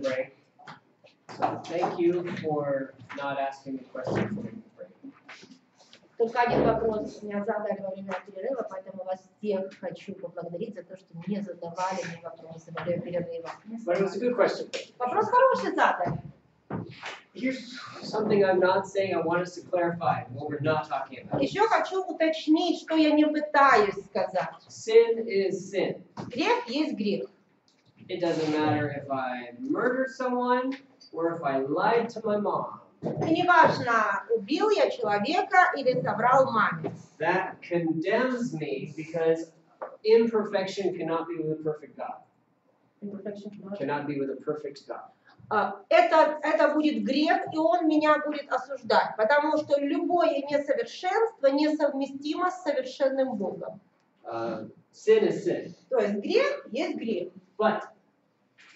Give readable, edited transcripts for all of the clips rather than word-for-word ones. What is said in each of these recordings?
break. So thank you for not asking the question during the break. Только один вопрос меня задали во время перерыва, поэтому вас всех хочу поблагодарить за то, что не задавали мне вопросы во время перерыва. But it was a good question. Вопрос хороший задали. Here's something I'm not saying. I want us to clarify what we're not talking about. Еще хочу уточнить, что я не пытаюсь сказать. Sin is sin. Грех есть грех. It doesn't matter if I murdered someone or if I lied to my mom. И неважно, убил я человека или соврал маме. That condemns me because imperfection cannot be with a perfect God. Cannot be with a perfect God. Это будет грех, и он меня будет осуждать, потому что любое несовершенство несовместимо с совершенным Богом. Sin is sin. То есть грех есть грех. But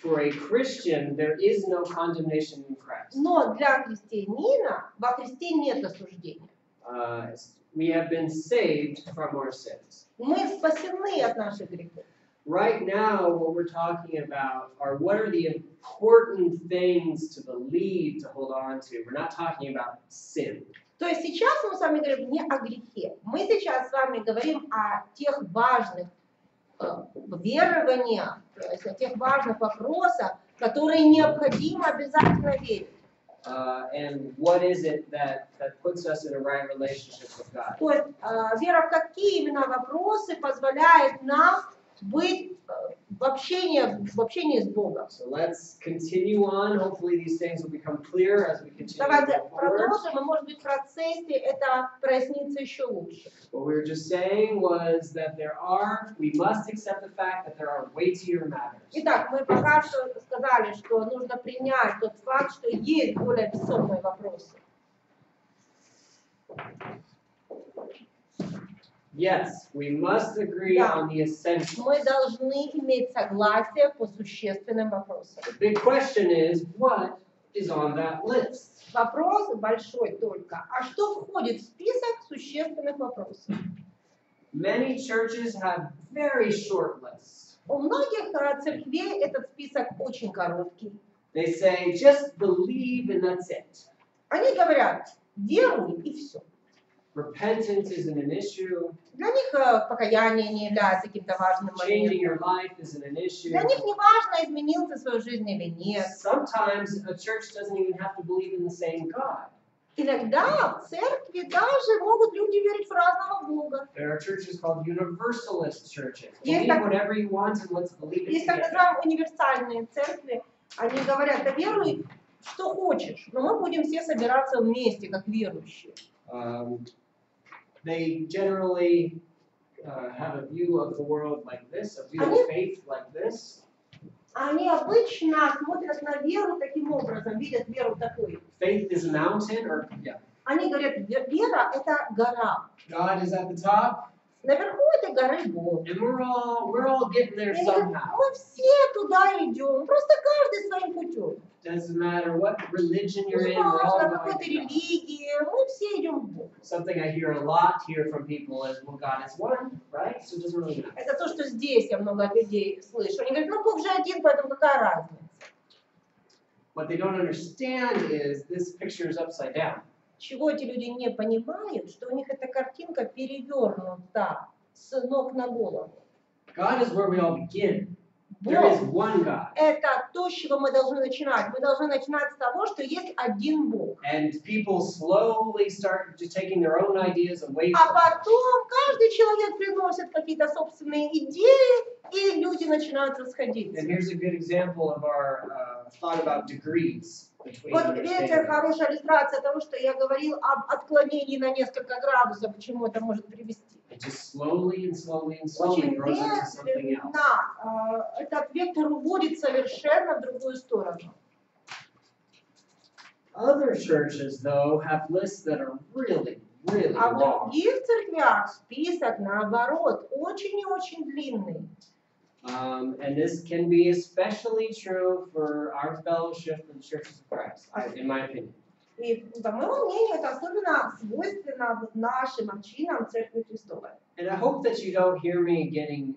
for a Christian, there is no condemnation in Christ. Но для христианина во Христе нет осуждения. We have been saved from our sins. Мы спасены от наших грехов. Right now, what we're talking about are what are the important things to believe, to hold on to. We're not talking about sin. То есть сейчас мы с вами говорим не о грехе. Мы сейчас с вами говорим о тех важных верованиях, то есть о тех важных вопросах, которые необходимо обязательно верить. And what is it that puts us in a right relationship with God? То есть вера в какие именно вопросы позволяет нам быть в общении с Богом. So let's continue on. Hopefully these things will become clear as we continue Давайте to forward. продолжим, и может быть в процессе это прояснится еще лучше. What we were just saying was that we must accept the fact that there are weightier matters. Итак, мы пока что сказали, что нужно принять тот факт, что есть более весомые вопросы. Yes, we must agree on the essentials. Мы должны иметь согласие по существенным вопросам. The big question is, what is on that list? Вопрос большой только. А что входит в список существенных вопросов? Many churches have very short lists. У многих церквей этот список очень короткий. They say, just believe and that's it. Они говорят, веруй и все. Repentance isn't an issue. Для них покаяние не является каким-то важным Changing your моментом. life isn't an issue. Для них не важно, изменил ты свою жизнь или нет. Sometimes a church doesn't even have to believe in the same God. Иногда в церкви даже могут люди верить в разного Бога. There are churches called universalist churches. Есть Believe whatever you want and let's believe it Есть так together. называемые универсальные церкви. Они говорят, да веруй, что хочешь, но мы будем все собираться вместе, как верующие. They generally have a view of the world like this, a view of faith like this. Они обычно смотрят на веру таким образом, видят веру такой. Faith is a mountain, or Они говорят, вера – это гора. God is at the top, Наверху этой горы Бог. and we're all getting there И они говорят, somehow. мы все туда идем, просто каждый своим путем. Doesn't matter what religion you're in, Не we're all важно, going какой-то to God. религии, мы все идем в Бога. Something I hear a lot here from people is, well, God is one, right? So it doesn't really matter. Это то, что здесь я много людей слышу. Они говорят, ну Бог же один, поэтому какая разница? What they don't understand is this picture is upside down. Чего эти люди не понимают, что у них эта картинка перевернута с ног на голову. God is where we all begin. There is Бог one God. – это то, с чего мы должны начинать. Мы должны начинать с того, что есть один Бог. And people slowly start just taking their own ideas away А from потом каждый человек приносит какие-то собственные идеи, и люди начинают расходиться. And here's a good example of our thought about degrees between Вот видите, understanding. хорошая иллюстрация того, что я говорил об отклонении на несколько градусов, к чему это может привести. It just slowly and slowly and slowly Очень grows into something else. медленно этот вектор уводит совершенно в другую сторону. Other churches, though, have lists that are really, really А в long. других церквях список, наоборот, очень и очень длинный. And this can be especially true for our fellowship and churches of Christ, in my opinion. И, по моему мнению, это особенно свойственно вот нашим общинам Церкви Христовой. And I hope that you don't hear me getting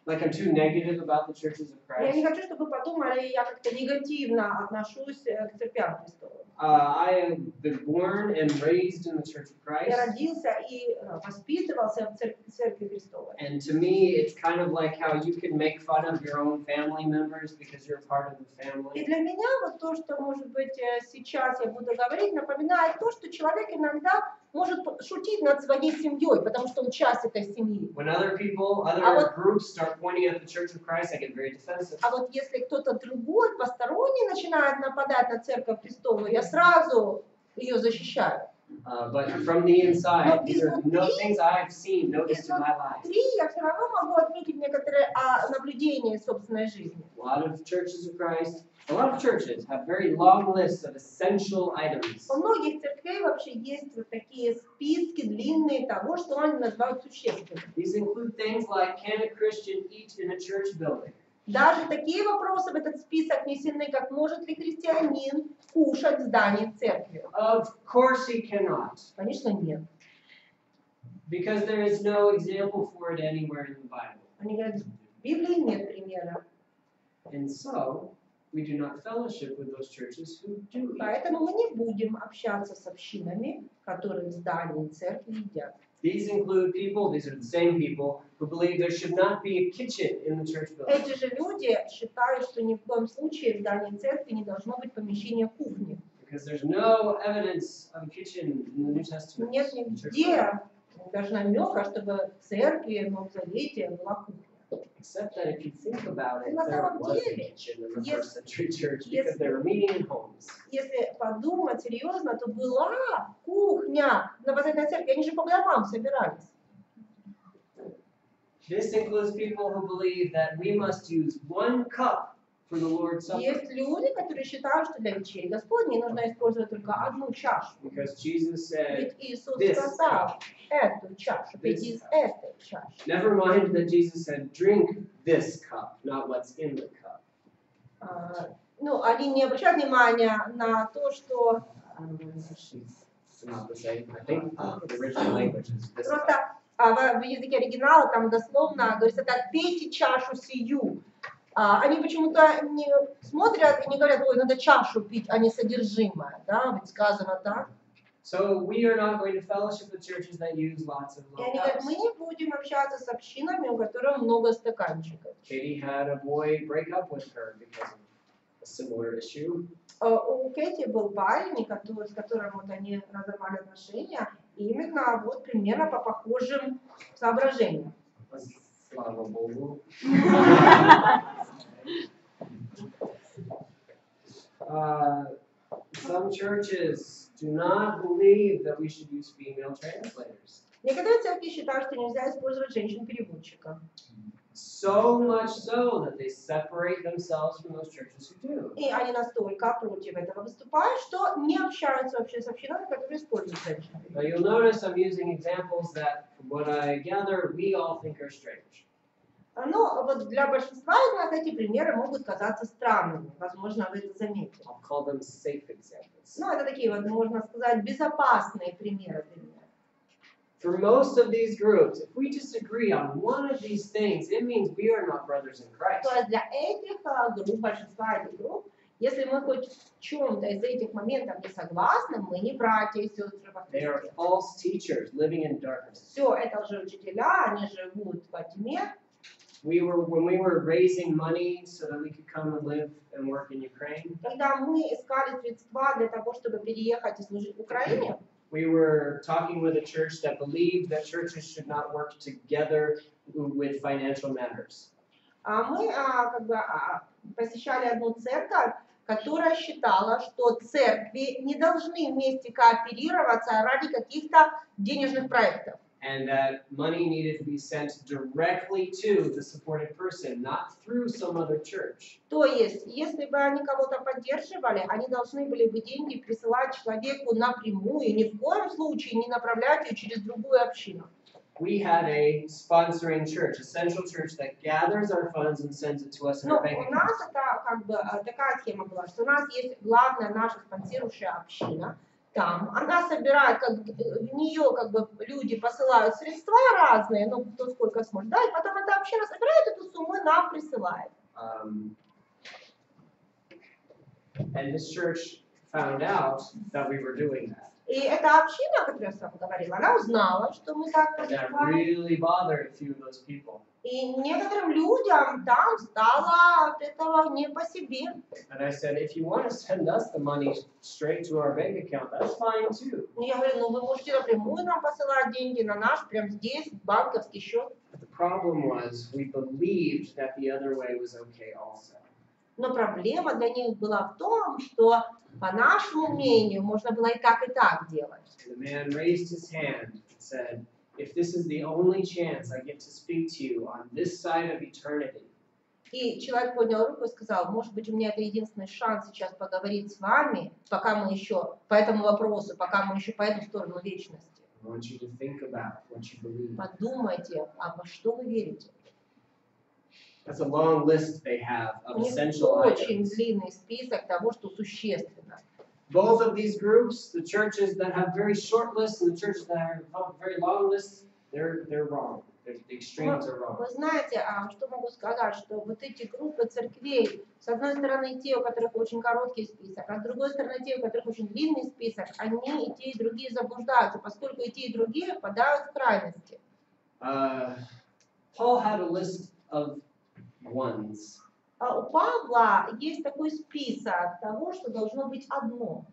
like I'm too negative about the churches of Я не Christ. хочу, чтобы вы подумали, я как-то негативно отношусь к церквям Христовым. I have been born and raised in the Church of Я Christ. родился и воспитывался в церкви Христовой. And to me, it's kind of like how you can make fun of your own family members because you're part of the И family. для меня вот то, что, может быть, сейчас я буду говорить, напоминает то, что человек иногда может шутить над своей семьей, потому что он часть этой семьи. When other people, other groups start pointing at the Church of Christ, I get very defensive. А вот если кто-то другой, посторонний, начинает нападать на церковь Христову, я сразу ее защищаю. But from the inside, these are no things I've seen, noticed in my life. Изнутри я все равно могу отметить некоторые наблюдения из собственной жизни. A lot of churches of Christ, a lot of churches have very long lists of essential items. У многих церквей вообще есть вот такие списки длинные того, что они называют существенным. These include things like, can a Christian eat in a church building? Даже такие вопросы в этот список внесены, как может ли христианин кушать в здании церкви? Of course he cannot, Конечно, нет. because there is no example for it anywhere in the Bible. Они говорят, в Библии нет примера. And so, we do not fellowship with those churches who do eat. Поэтому мы не будем общаться с общинами, которые в здании церкви едят. These include people, these are the same people, who believe there should not be a kitchen in the church building. Эти же люди считают, что ни в коем случае в здании церкви не должно быть помещения кухни. Because there's no evidence of a kitchen in the New Testament. Нет нигде даже намека, чтобы в церкви, в Новом Завете была кухня. Except that if you think about it, На there самом was a деле, kitchen in the first century church because they were meeting in homes. Если подумать серьезно, то была кухня в новозаветной церкви. Они же по домам собирались. This includes people who believe that we must use one cup for the Lord's Supper. Есть люди, которые считают, что для вечери Господней нужно использовать только одну чашу. Because Jesus said, Ведь Иисус this сказал эту чашу, пить из этой чаши. never mind that Jesus said, drink this cup, not what's in the cup. Ну, они не обращают внимания на то, что It's not the same. I think the original language is this cup. просто в языке оригинала там дословно говорится так: пейте чашу сию. Они почему-то не смотрят и не говорят, ой, надо чашу пить, а не содержимое, да, ведь сказано так. So we are not going to fellowship with churches that use lots of И little они говорят, cups. мы не будем общаться с общинами, у которых много стаканчиков. Katie had a boy break up with her because of a similar issue. У Кэти был парень, с которым вот они разорвали отношения, именно вот примерно по похожим соображениям. Слава Богу. Some churches do not believe that we should use female translators. Некоторые церкви считают, что нельзя использовать женщин-переводчиков. So much so that they separate themselves from those churches who do. И они настолько против этого выступают, что не общаются вообще с общинами, которые используют женщин. Now you'll notice I'm using examples that, from what I gather, we all think are strange. Но вот для большинства из нас эти примеры могут казаться странными. Возможно, вы это заметили. I'll call them safe examples. Ну, это такие вот, можно сказать, безопасные примеры для меня. For most of these groups, if we disagree on one of these things, it means we are not brothers in Christ. То есть для этих групп, большинства этих групп, если мы хоть в чем-то из этих моментов не согласны, мы не братья и сестры во They are Христе. false teachers living in darkness. Все, это же учителя, они живут во тьме. When we were raising money so that we could come and live and work in Ukraine, Когда мы искали средства для того, чтобы переехать и служить в Украине, we were talking with a church that believed that churches should not work together with financial matters. мы посещали одну церковь, которая считала, что церкви не должны вместе кооперироваться ради каких-то денежных проектов. And that money needed to be sent directly to the supported person, not through some other church. То есть, если бы они кого-то поддерживали, они должны были бы деньги присылать человеку напрямую, ни в коем случае не направлять ее через другую общину. We had a sponsoring church, a central church that gathers our funds and sends it to us in Но our bank у account. нас это как бы такая схема была, что у нас есть главная наша спонсирующая община, там, она собирает, в нее как бы люди посылают средства разные, ну кто сколько сможет, да, и потом эта община собирает эту сумму и нам присылает. And this church found out that we were doing that. И эта община, о которой я с вами говорила, она узнала, что мы так And that поступаем. really bothered a few of those people. И некоторым людям там стало от этого не по себе. And I said, if you want to send us the money straight to our bank account, that's fine too. И я говорю, ну вы можете напрямую нам посылать деньги на наш, прямо здесь, банковский счет. But the problem was we believed that the other way was okay also. Но проблема для них была в том, что по нашему мнению можно было и так делать. And the man raised his hand and said, if this is the only chance I get to speak to you on this side of eternity. И человек поднял руку и сказал, может быть, у меня это единственный шанс сейчас поговорить с вами, пока мы еще по этому вопросу, пока мы еще по эту сторону вечности. I want you to think about what you believe. Подумайте, а во что вы верите? That's a long list they have У of них essential очень items. длинный список того, что существенно. Both of these groups, the churches that have very short lists and the churches that have very long lists, they're wrong. The extremes are wrong. Вы знаете, что могу сказать, что вот эти группы церквей, с одной стороны те, у которых очень короткий список, а с другой стороны те, у которых очень длинный список, они и те, и другие заблуждаются, поскольку и те, и другие впадают в крайности. Paul had a list of ones. У Павла есть такой список того, что должно быть одно.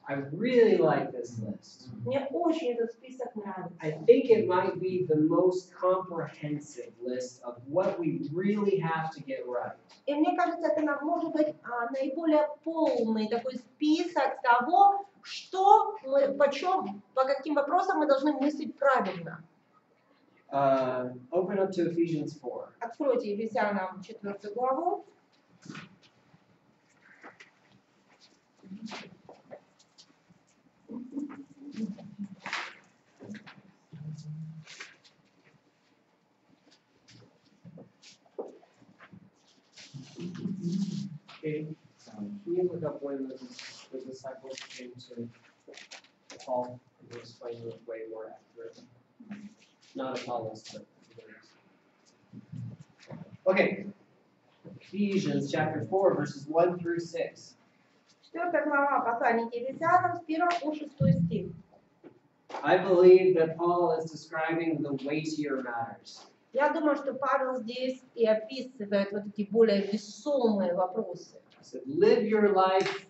I really like this list. Мне очень этот список нравится. I think it might be the most comprehensive list of what we really have to get right. И мне кажется, это может быть наиболее полный такой список того, что мы, по каким вопросам мы должны мыслить правильно. Open up to Ephesians 4. Откройте Ефесянам 4 главу. Okay. Can you look up when the disciples came to Paul and explain it way more accurately? Not Apollos, but okay. Ephesians chapter 4, verses 1 through 6. 4 глава послания к Ефесянам с 1 по 6 стих. I believe that Paul is describing the weightier matters. Я думаю, что Павел здесь и описывает вот эти более весомые вопросы. He said, live your life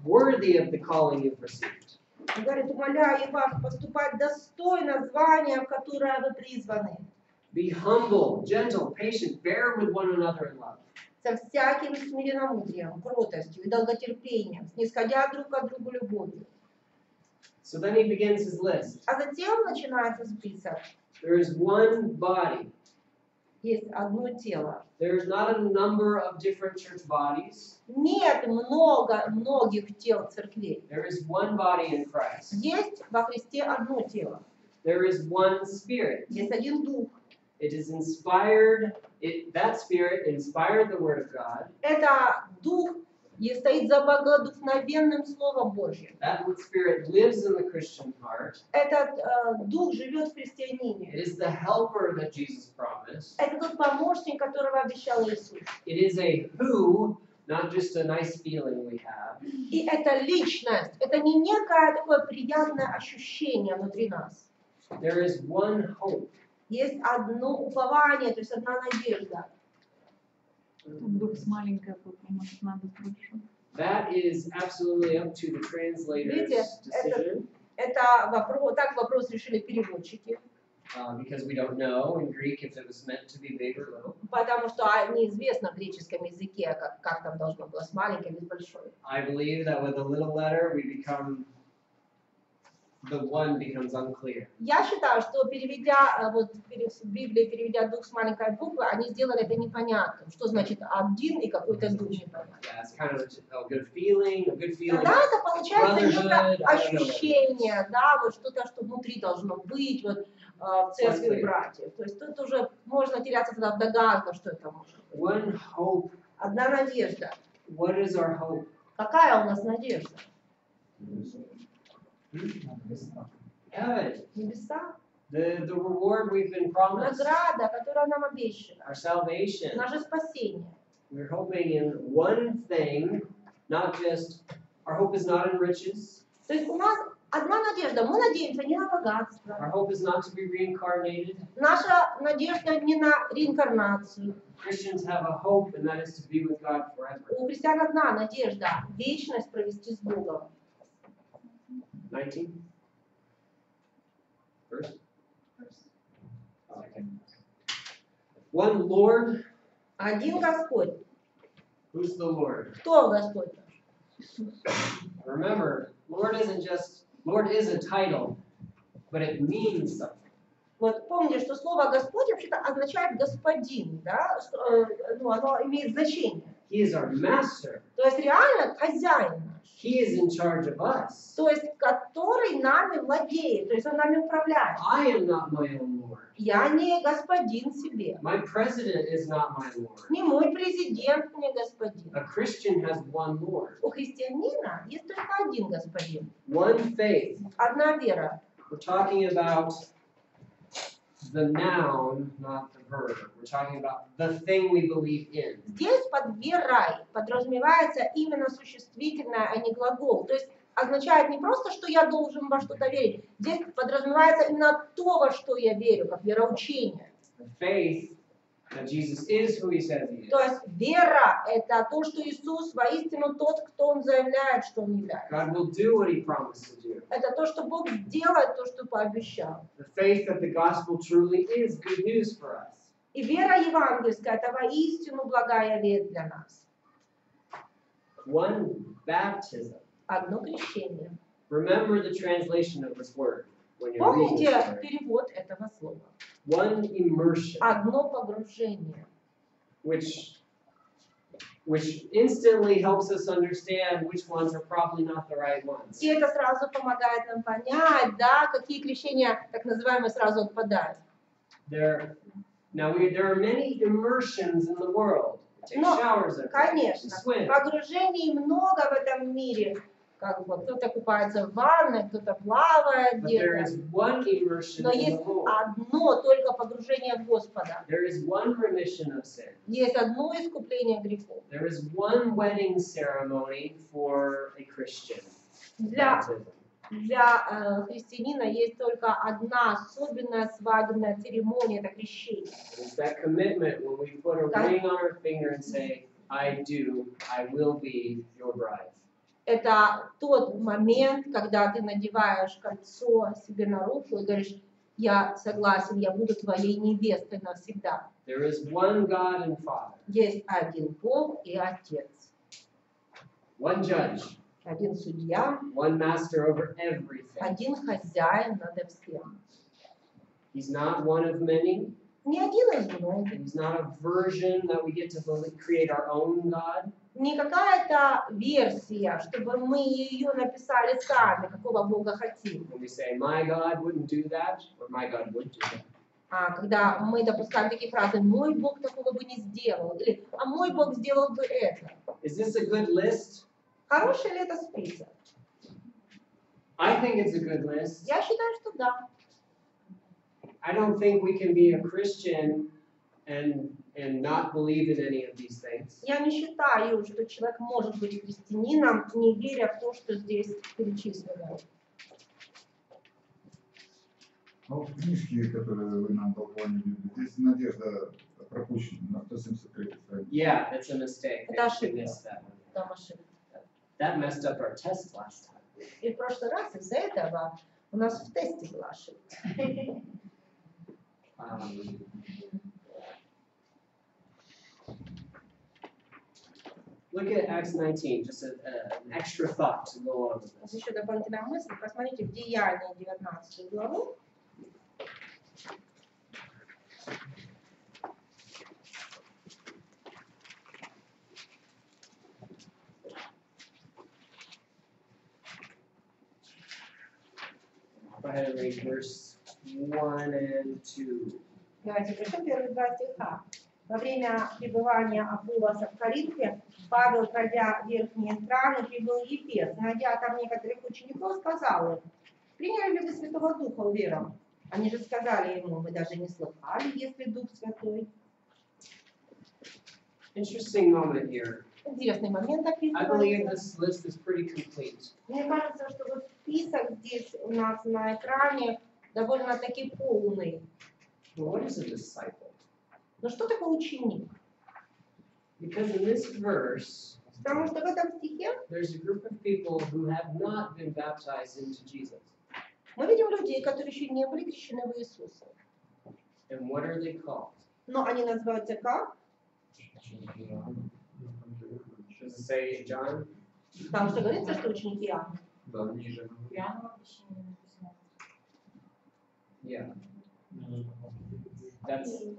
worthy of the calling you've received. Он говорит, умоляю вас поступать достойно звания, в которое вы призваны. Be humble, gentle, patient, bear with one another in love. Со всяким смиренномудрием, кротостью и долготерпением, снисходя друг к другу любовью. So then he begins his list. А затем начинается список. There is one body. Есть одно тело. There is not a number of different church bodies. Нет многих тел церквей. There is one body in Christ. Есть во Христе одно тело. There is one spirit. Есть один дух. It is inspired. That spirit inspired the word of God. Это дух и стоит за боговдохновенным Словом Божьим. That spirit lives in the Christian heart. Этот дух живет в христианине. It is the helper that Jesus promised. Это тот помощник, которого обещал Иисус. It is a who, not just a nice feeling we have. И это личность. Это не некое такое приятное ощущение внутри нас. There is one hope. Есть одно упование, то есть одна надежда. That is absolutely up to the translator's decision. Так вопрос решили переводчики. Because we don't know in Greek if it was meant to be big or little. Потому что неизвестно в греческом языке, как там должно было, с маленькой или с большой. I believe that with a little letter we become, the one becomes unclear. Я считаю, что переведя, вот в Библии переведя дух с маленькой буквы, они сделали это непонятным. Что значит один и какой-то дух непонятный. Yeah, it's kind of a good feeling, Да, это получается некое brotherhood, ощущение, да, вот что-то, что внутри должно быть, вот в церкви братьев. То есть тут уже можно теряться тогда в догадках, что это может быть. One hope. Одна надежда. What is our hope? Какая у нас надежда? Heaven. Небеса, The reward we've been promised. награда, которая нам обещана, Our salvation. наше спасение. We're hoping in one thing, not just, our hope is not in riches. То есть у нас одна надежда. Мы надеемся не на Our богатство. hope is not to be reincarnated. Наша надежда не на реинкарнацию. Christians have a hope, and that is to be with God forever. У христиан одна надежда – вечность провести с Богом. 19? First? Okay. One Lord. Один Господь. Who's the Lord? Кто Господь? Remember, Lord is a title, but it means something. Вот помните, что слово Господь вообще-то означает господин, да? Оно имеет значение. He is our master. То есть реально хозяин наш. He is in charge of us. То есть который нами владеет, то есть он нами управляет. I am not my own Lord. Я не господин себе. My president is not my Lord. Не мой президент не господин. A Christian has one Lord. У христианина есть только один господин. One faith. Одна вера. We're talking about the noun, not the verb. We're talking about the thing we believe in. Здесь под верой подразумевается именно существительное, а не глагол. То есть означает не просто, что я должен во что-то верить. Здесь подразумевается именно то, во что я верю, как вероучение. The faith that Jesus is who he says he is. То есть вера – это то, что Иисус воистину тот, кто Он заявляет, что Он является. God will do what he promised to do. Это то, что Бог сделает, то, что пообещал. The faith that the gospel truly is good news for us. И вера евангельская – это воистину благая весть для нас. One baptism. Одно крещение. Remember the translation of this word when you're reading Помните this word. перевод этого слова? One immersion, Одно погружение. which instantly helps us understand which ones are probably not the right ones. И это сразу помогает нам понять, да, какие крещения, так называемые, сразу отпадают. There are many immersions in the world. We take Но, showers every day, we конечно, swim. погружений много в этом мире. Как бы кто-то купается в ванной, кто-то плавает But there где-то. is one immersion Но in есть the Lord. одно только погружение в Господа. There is one remission of sin. Есть одно искупление грехов. There is one wedding ceremony for a Christian. Для Baptism. христианина есть только одна особенная свадебная церемония, это крещение. It's that commitment when we put a ring on our finger and say, I will be your bride. Это тот момент, когда ты надеваешь кольцо себе на руку и говоришь, я согласен, я буду твоей невестой навсегда. There is one God and Father, Есть один Бог и Отец. one judge, Один судья, one master over everything. один хозяин над всем. He's not one of many. Не один из многих. He's not a version that we get to create our own God. Не какая-то версия, чтобы мы ее написали сами, какого Бога хотим. When we say, my God wouldn't do that, or my God would do that. А когда мы допускаем такие фразы, мой Бог такого бы не сделал, или а мой Бог сделал бы это. Is this a good list? Хороший ли это список? I think it's a good list. Я считаю, что да. I don't think we can be a Christian and not believe in any of these things. Я не считаю, что человек может быть христианином, не веря в то, что здесь перечислено. Ну, в книжке, которые вы нам толковали, здесь надежда пропущена на 173 странице. Yeah, that's a mistake. Это I ошибка. missed that one. Там ошибка. That messed up our test last time. И в прошлый раз из-за этого у нас в тесте была ошибка. Look at Acts 19, just an extra thought to go along with this. Еще дополнительная мысль. Посмотрите в Деяния 19 главу. Go ahead and read verse 1 and 2. Давайте прочтем первые два стиха. Во время пребывания Апуллоса в Коринфе Павел, пройдя верхние страны, прибыл в Ефес. Найдя там некоторых учеников, сказал им: приняли ли вы Святого Духа увером? Они же сказали ему: мы даже не слыхали, если Дух Святой. Interesting moment here. Интересный момент I believe описывается. this list is pretty complete. Мне кажется, что вот список здесь у нас на экране довольно-таки полный. But what is a disciple? Но что такое ученик? Because in this verse, Потому что в этом стихе there's a group of people who have not been baptized into Jesus. мы видим людей, которые еще не были крещены в Иисуса. And what are they called? Но они называются как? Does it say John? Там что говорится, что ученики Иоанна. Да, ниже. Yeah.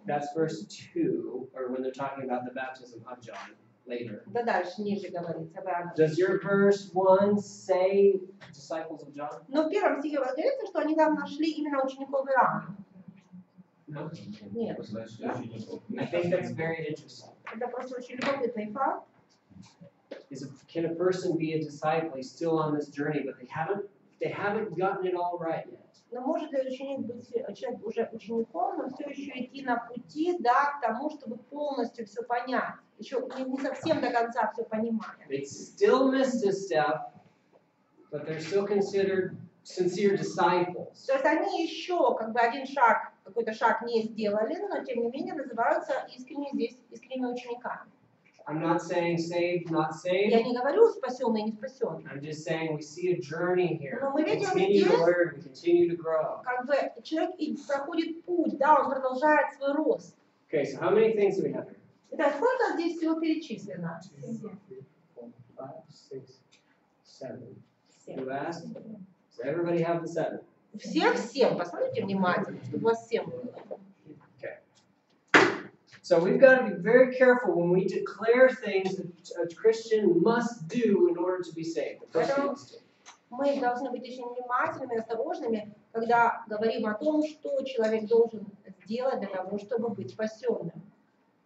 That's verse 2, or when they're talking about the baptism of John later. Да дальше, ниже говорится. об Иоанне. Does your verse 1 say disciples of John? Но в первом стихе говорится, что они там нашли именно учеников Иоанна. No? Нет. I think that's very interesting. Это просто очень любопытный факт. Can a person be a disciple? He's still on this journey, but they haven't gotten it all right yet. Но может ли ученик быть человек уже учеником, но все еще идти на пути, да, к тому, чтобы полностью все понять. Еще не совсем до конца все понимая. They still missed a step, but they're still considered sincere disciples. То есть они еще как бы один шаг, какой-то шаг не сделали, но тем не менее называются искренними учениками. I'm not saying saved, not saved. Я не говорю спасенные, не спасенные. I'm just saying we see a journey here. Но We мы видим continue to здесь, learn, we continue to grow. как бы человек проходит путь, да, он продолжает свой рост. Okay, so how many things do we have here? Итак, сколько здесь всего перечислено? 2, 3, 4, 5, 6, 7. Семь. You asked? So everybody have the 7. Всем, посмотрите внимательно, чтобы у вас всем было. So we've got to be very careful when we declare things that a Christian must do in order to be saved. A person must do. Мы должны быть очень внимательными, осторожными, когда говорим о том, что человек должен сделать для того, чтобы быть спасенным.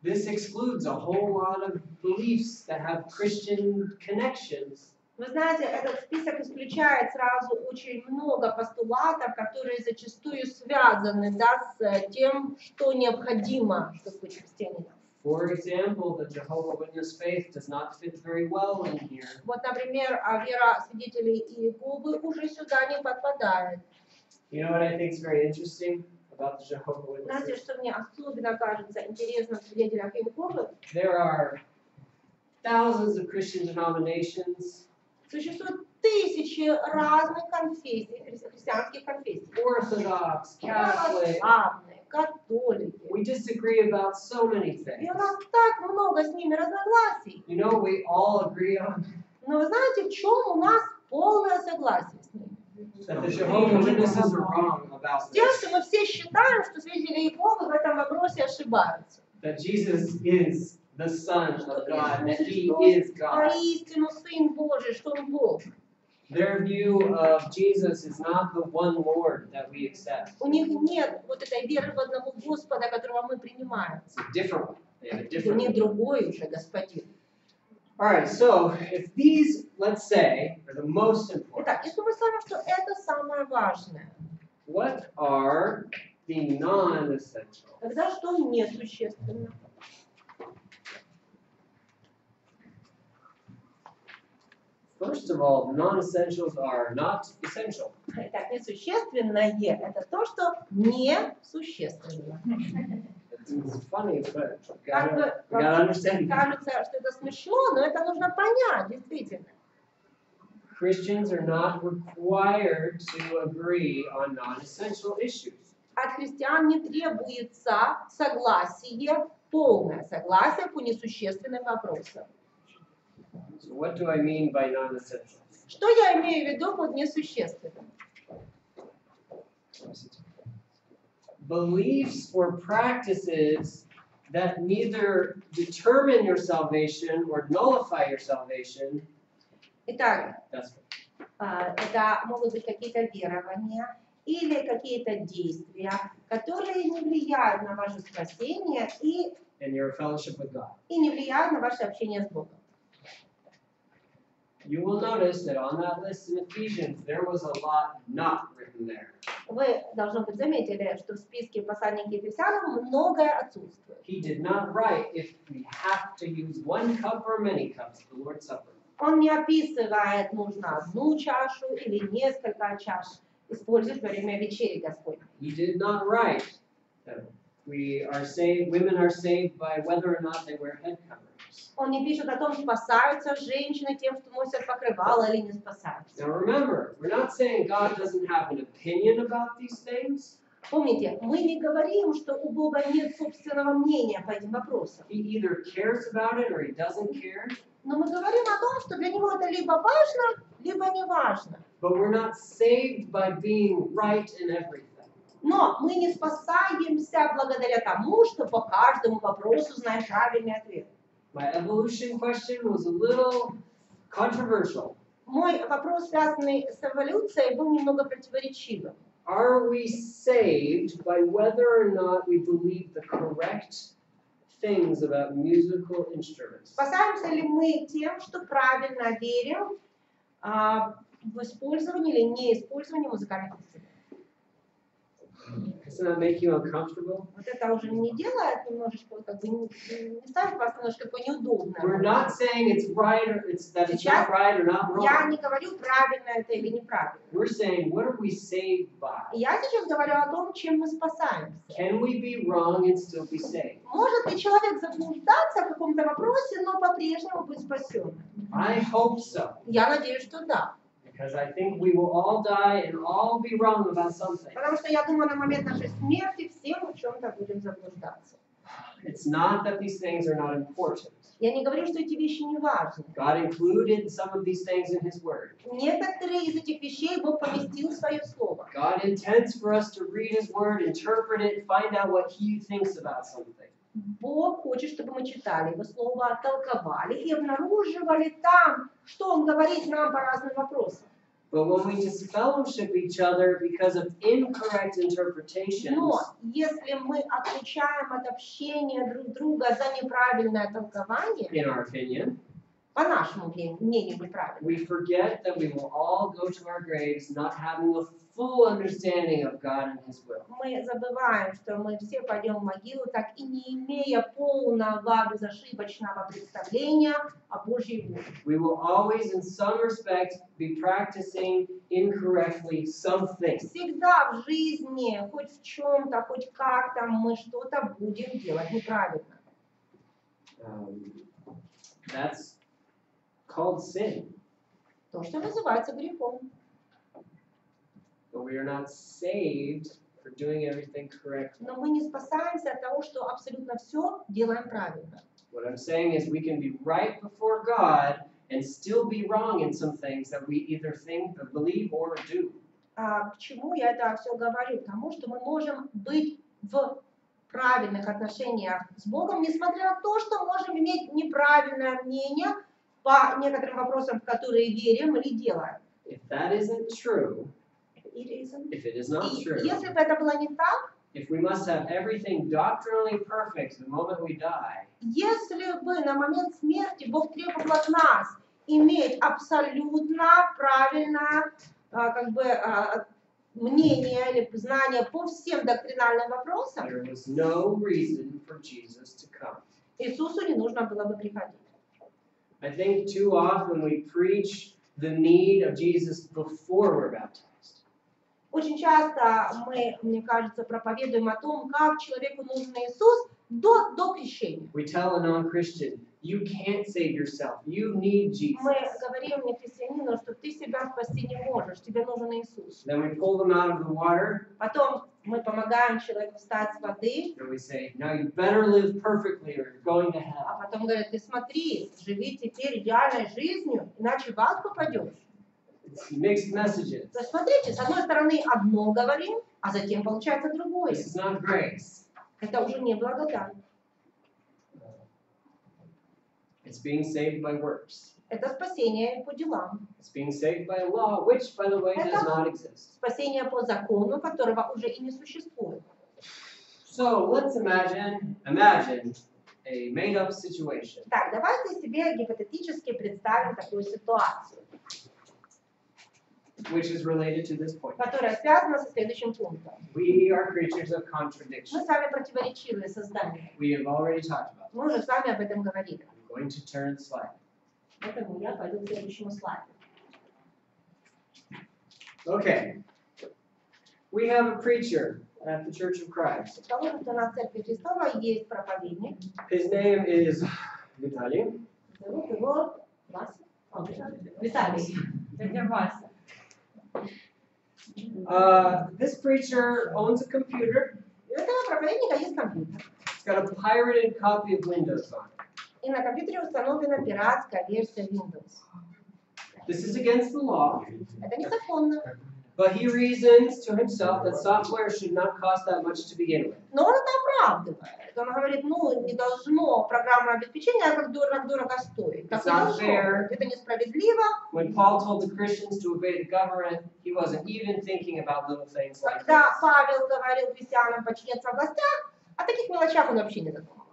This excludes a whole lot of beliefs that have Christian connections. Вы знаете, этот список исключает сразу очень много постулатов, которые зачастую связаны, да, с тем, что необходимо, чтобы быть христианином. For example, the Jehovah's Witness faith does not fit very well in here. Вот, например, вера свидетелей Иеговы уже сюда не подпадает. You know what I think is very interesting about the Jehovah's Знаете, Witnesses? что мне особенно кажется интересным в свидетелях Иеговы? There are thousands of Christian denominations, Существуют тысячи разных конфессий, христианских конфессий. Orthodox, Catholic. Православные, католики. We disagree about so many И things. у нас так много с ними разногласий. You know, we all agree on Но вы знаете, в чем у нас полное согласие с ними? that the Jehovah's Witnesses are wrong about С тем, this. что мы все считаем, что свидетели Иеговы в этом вопросе ошибаются. That Jesus is the Son of God, that He Что is God. воистину Сын Божий, что Он Бог. Their view of Jesus is not the one Lord that we accept. У них нет вот этой веры в одного Господа, которого мы принимаем. It's a different one. They have a Это different не one. другой уже Господин. All right, so if these, let's say, are the most important, Итак, если мы скажем, что это самое важное, what are the non-essential? тогда что несущественно? First of all, the non-essentials are not essential. Итак, несущественное – это то, что несущественно. It's funny, but you Как бы gotta understand. кажется, что это смешно, но это нужно понять, действительно. Christians are not required to agree on non-essential issues. От христиан не требуется согласие, полное согласие по несущественным вопросам. So what do I mean by non-essential? Что я имею в виду под несущественным? Beliefs or practices that neither determine your salvation or nullify your salvation. Итак, That's это могут быть какие-то верования или какие-то действия, которые не влияют на ваше спасение and your fellowship with God. и не влияют на ваше общение с Богом. you will notice that on that list in Ephesians, there was a lot not written there. Вы, должно быть, заметили, что в списке послания к Ефесянам многое отсутствует. He did not write if we have to use one cup or many cups of the Lord's Supper. Он не описывает, нужно одну чашу или несколько чаш использовать во время вечери Господней. He did not write that women are saved by whether or not they wear head coverings. Он не пишет о том, спасаются женщины тем, что носят покрывало, или не спасаются. Now remember, we're not saying God doesn't have an opinion about these things. Помните, мы не говорим, что у Бога нет собственного мнения по этим вопросам. He either cares about it or he doesn't care. Но мы говорим о том, что для него это либо важно, либо не важно. But we're not saved by being right in everything. Но мы не спасаемся благодаря тому, что по каждому вопросу знаем правильный ответ. My evolution question was a little controversial. Мой вопрос, связанный с эволюцией, был немного противоречивым. Are we saved by whether or not we believe the correct things about musical instruments? Spасаемся ли мы тем, что правильно верим в использовании или неиспользовании музыкальных инструментов? Doesn't that make you uncomfortable? Вот это уже не делает немножечко, как бы не ставит вас немножко такое неудобное. We're not saying it's right or that it's not right or not Я wrong. не говорю, правильно это или неправильно. We're saying, what are we saved by? Я сейчас говорю о том, чем мы спасаемся. Can we be wrong and still be saved? Может ли человек заблуждаться в каком-то вопросе, но по-прежнему быть спасенным? I hope so. Я надеюсь, что да. Because I think we will all die and all be wrong about something. Потому что я думаю, на момент нашей смерти все мы в чем-то будем заблуждаться. It's not that these things are not important. Я не говорю, что эти вещи не важны. God included some of these things in His Word. Некоторые из этих вещей Бог поместил в свое слово. God intends for us to read His Word, interpret it, find out what He thinks about something. Бог хочет, чтобы мы читали Его слово, толковали и обнаруживали там, что Он говорит нам по разным вопросам. But when we disfellowship each other because of incorrect interpretations, Но если мы отлучаем от общения друг друга за неправильное толкование, in our opinion, по нашему мнению неправильно, we forget that we will all go to our graves not having a full understanding of God and His will. мы забываем, что мы все пойдем в могилу, так и не имея полного, безошибочного представления о Божьей воле. We will always, in some respect, be practicing incorrectly something. Всегда в жизни, хоть в чем-то, хоть как-то, мы что-то будем делать неправильно. That's called sin. То, что называется грехом. But we are not saved for doing everything correctly. Но мы не спасаемся от того, что абсолютно все делаем правильно. What I'm saying is we can be right before God and still be wrong in some things that we either think or believe or do. К чему я это все говорю? Потому что мы можем быть в правильных отношениях с Богом, несмотря на то, что можем иметь неправильное мнение по некоторым вопросам, в которые верим или делаем. If that isn't true, И if it is not true, если бы это было не так, if we must have everything doctrinally perfect the moment we die, если бы на момент смерти Бог требовал от нас иметь абсолютно правильное мнение или знание по всем доктринальным вопросам, there was no reason for Jesus to come. Иисусу не нужно было бы приходить. I think too often we preach the need of Jesus before we're baptized. Очень часто мы, мне кажется, проповедуем о том, как человеку нужен Иисус до крещения. We tell a non-Christian, you can't save yourself. You need Jesus. Мы говорим нехристианину, что ты себя спасти не можешь, тебе нужен Иисус. Then we pull them out of the water Потом мы помогаем человеку встать с воды, and we say, now you better live perfectly or you're going to hell. а потом говорят, ты смотри, живи теперь идеальной жизнью, иначе в ад попадешь. It's mixed messages. То есть смотрите, с одной стороны одно говорим, а затем получается другое. This is not grace. Это уже не благодать. It's being saved by works. Это спасение по делам. It's being saved by law, which, by the way, does not exist. Спасение по закону, которого уже и не существует. So let's imagine a made-up situation, Так, давайте себе гипотетически представим такую ситуацию, which is related to this point. которая связана со следующим пунктом. We are creatures of Мы contradiction. с вами противоречивые создания. We have already talked about Мы уже с вами об этом говорили. it. I'm going to turn the slide. Поэтому я пойду к следующему слайду. Okay. We have a preacher at the Church of Christ. Потому что на Церкви Христова есть проповедник. His name is Vitaly. Зовут его Вася. Виталий. Дядя Вася. This preacher owns a computer. У этого проповедника есть компьютер. It's got a pirated copy of Windows on it. И на компьютере установлена пиратская версия Windows. This is against the law, Это незаконно. but he reasons to himself that software should not cost that much to begin with. Но он это оправдывает. Он говорит, ну, не должно программное обеспечение как дорого стоить. Так не должно. Это несправедливо. When Paul told the Christians to obey the government, he wasn't even thinking about little things like Когда this. Павел говорил христианам подчиняться властям, о таких мелочах он вообще не задумывался.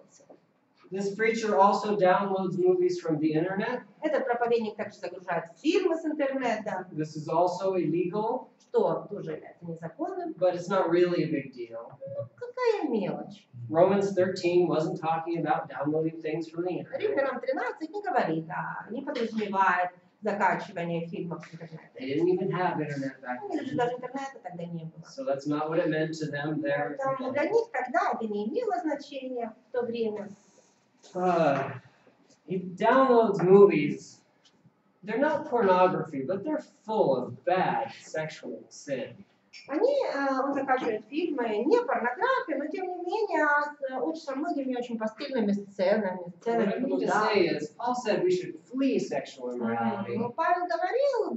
This preacher also downloads movies from the internet. Этот проповедник также загружает фильмы с интернета, This is also illegal, что тоже является незаконным. but it's not really a big deal. Ну, какая мелочь. Romans 13 wasn't talking about downloading things from the internet. Римлянам 13 не говорит, не подразумевает закачивание фильмов с интернета. They didn't even have internet back Или же then. даже интернета тогда не было. So that's not what it meant to them there. Поэтому для них тогда это не имело значения в то время. He downloads movies. They're not pornography, but they're full of bad sexual sin. Он закачивает фильмы, не порнографию, но тем не менее очень со многими очень постельными сценами, What сценами I mean to блуда. say is, Paul said we should flee sexual immorality. Ну, Павел говорил,